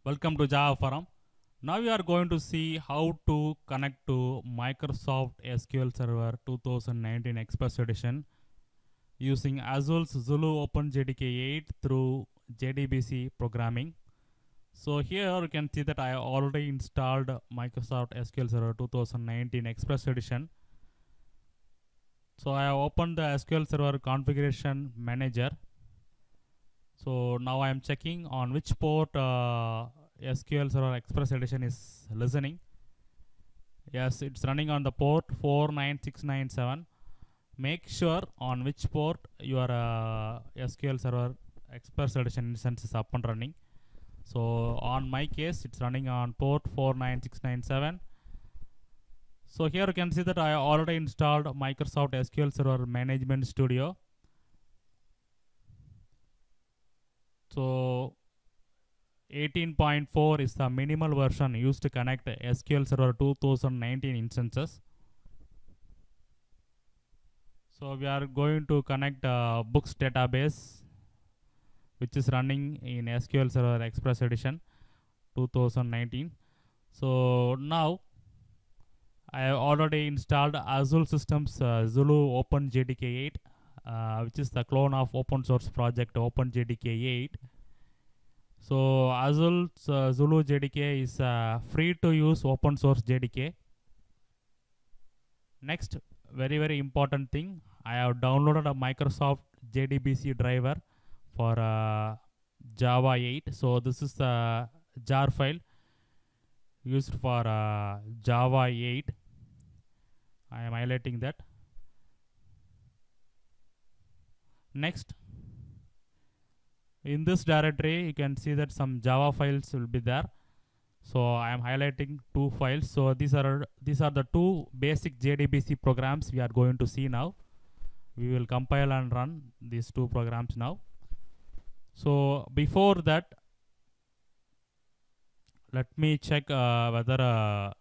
Welcome to Java Forum. Now we are going to see how to connect to Microsoft SQL Server 2019 Express Edition using Azul's Zulu OpenJDK 8 through JDBC programming. So here you can see that I already installed Microsoft SQL Server 2019 Express Edition. So I have opened the SQL Server configuration manager. So now I am checking on which port SQL Server Express Edition is listening. Yes, it's running on the port 49697. Make sure on which port your SQL Server Express Edition instance is up and running. So on my case, it's running on port 49697. So here you can see that I already installed Microsoft SQL Server Management Studio. So 18.4 is the minimal version used to connect SQL Server 2019 instances. So we are going to connect books database, which is running in SQL Server Express Edition 2019. So now I have already installed Azul Systems Zulu OpenJDK 8, which is the clone of open source project OpenJDK 8. So Azul Zulu JDK is free to use open source JDK. Next, very important thing, I have downloaded a Microsoft JDBC Driver for Java 8. So this is the jar file used for Java 8. I am highlighting that. Next, in this directory you can see that some Java files will be there. So I am highlighting two files. So these are the two basic JDBC programs we are going to see now. We will compile and run these two programs now. So before that, let me check whether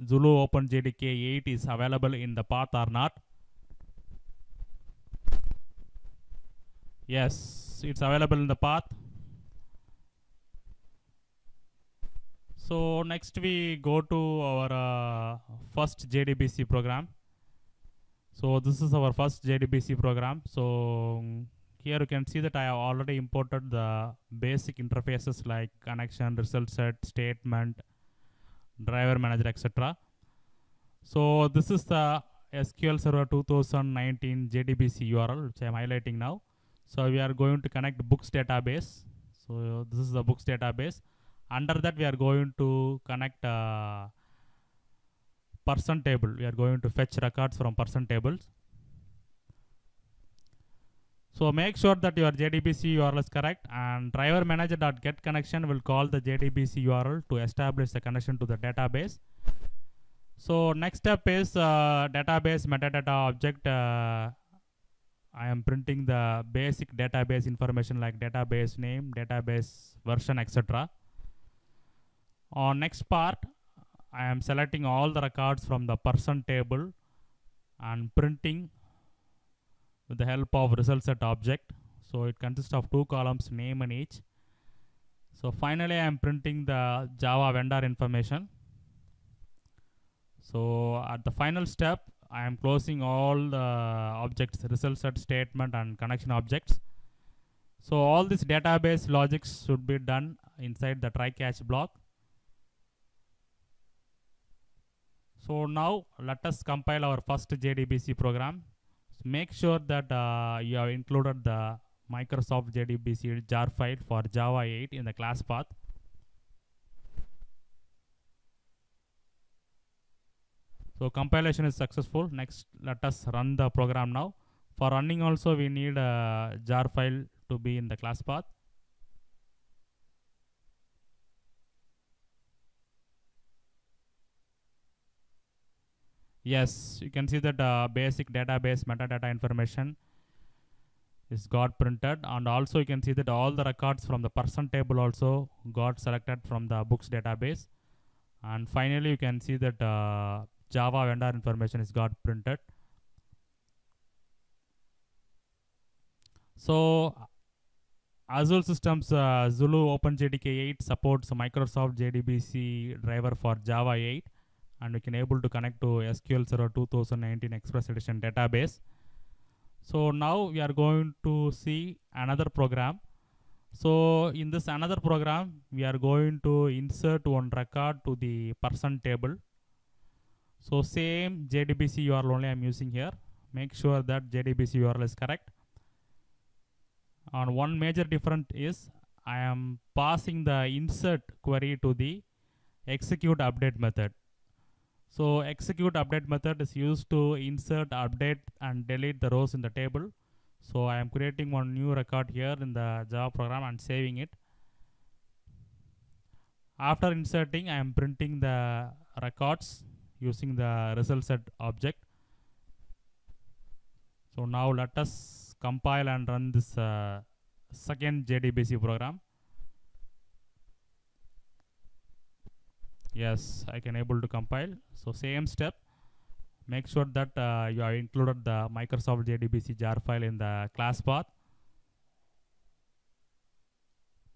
Zulu OpenJDK 8 is available in the path or not. Yes, it's available in the path. So next we go to our first JDBC program. So this is our first JDBC program. So here you can see that I have already imported the basic interfaces like connection, result set, statement, driver manager, etc. So this is the SQL Server 2019 JDBC URL, which I am highlighting now. So we are going to connect books database. So this is the books database. Under that we are going to connect person table. We are going to fetch records from person tables. So make sure that your JDBC URL is correct, and driver manager.get connection will call the JDBC URL to establish the connection to the database. So next step is database metadata object. I am printing the basic database information like database name, database version, etc. On next part, I am selecting all the records from the person table and printing with the help of result set object. So it consists of two columns, name and age. So finally I am printing the Java vendor information. So at the final step, I am closing all the objects, result set, statement and connection objects. So all this database logics should be done inside the try catch block. So now let us compile our first JDBC program. So make sure that you have included the Microsoft JDBC jar file for Java 8 in the class path. So compilation is successful. Next, let us run the program now. For running also we need a jar file to be in the class path. Yes, you can see that basic database metadata information is got printed, and also you can see that all the records from the person table also got selected from the books database. And finally you can see that Java vendor information is got printed. So Azul systems Zulu OpenJDK 8 supports Microsoft JDBC Driver for Java 8, and we can able to connect to SQL Server 2019 Express Edition database. So now we are going to see another program. So in this another program, we are going to insert one record to the person table. So same JDBC URL only I am using here. Make sure that JDBC URL is correct. And one major difference is I am passing the insert query to the execute update method. So execute update method is used to insert, update and delete the rows in the table. So I am creating one new record here in the Java program and saving it. After inserting, I am printing the records using the result set object. So now let us compile and run this second JDBC program. Yes, I can able to compile. So same step. Make sure that you have included the Microsoft JDBC jar file in the class path.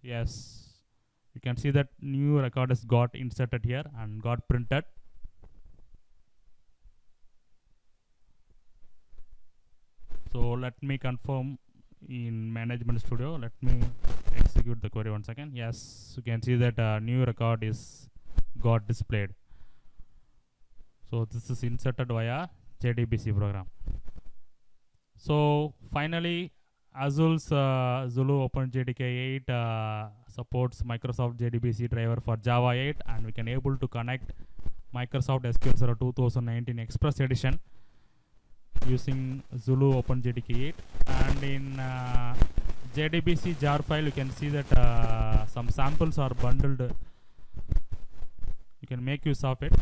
Yes, you can see that new record is got inserted here and got printed. So let me confirm in Management Studio. Let me execute the query once again. Yes, you can see that new record is got displayed. So this is inserted via JDBC program. So finally, Azul's Zulu OpenJDK 8 supports Microsoft JDBC Driver for Java 8, and we can able to connect Microsoft SQL Server 2019 Express Edition using Zulu OpenJDK 8. And in JDBC jar file, you can see that some samples are bundled. You can make use of it.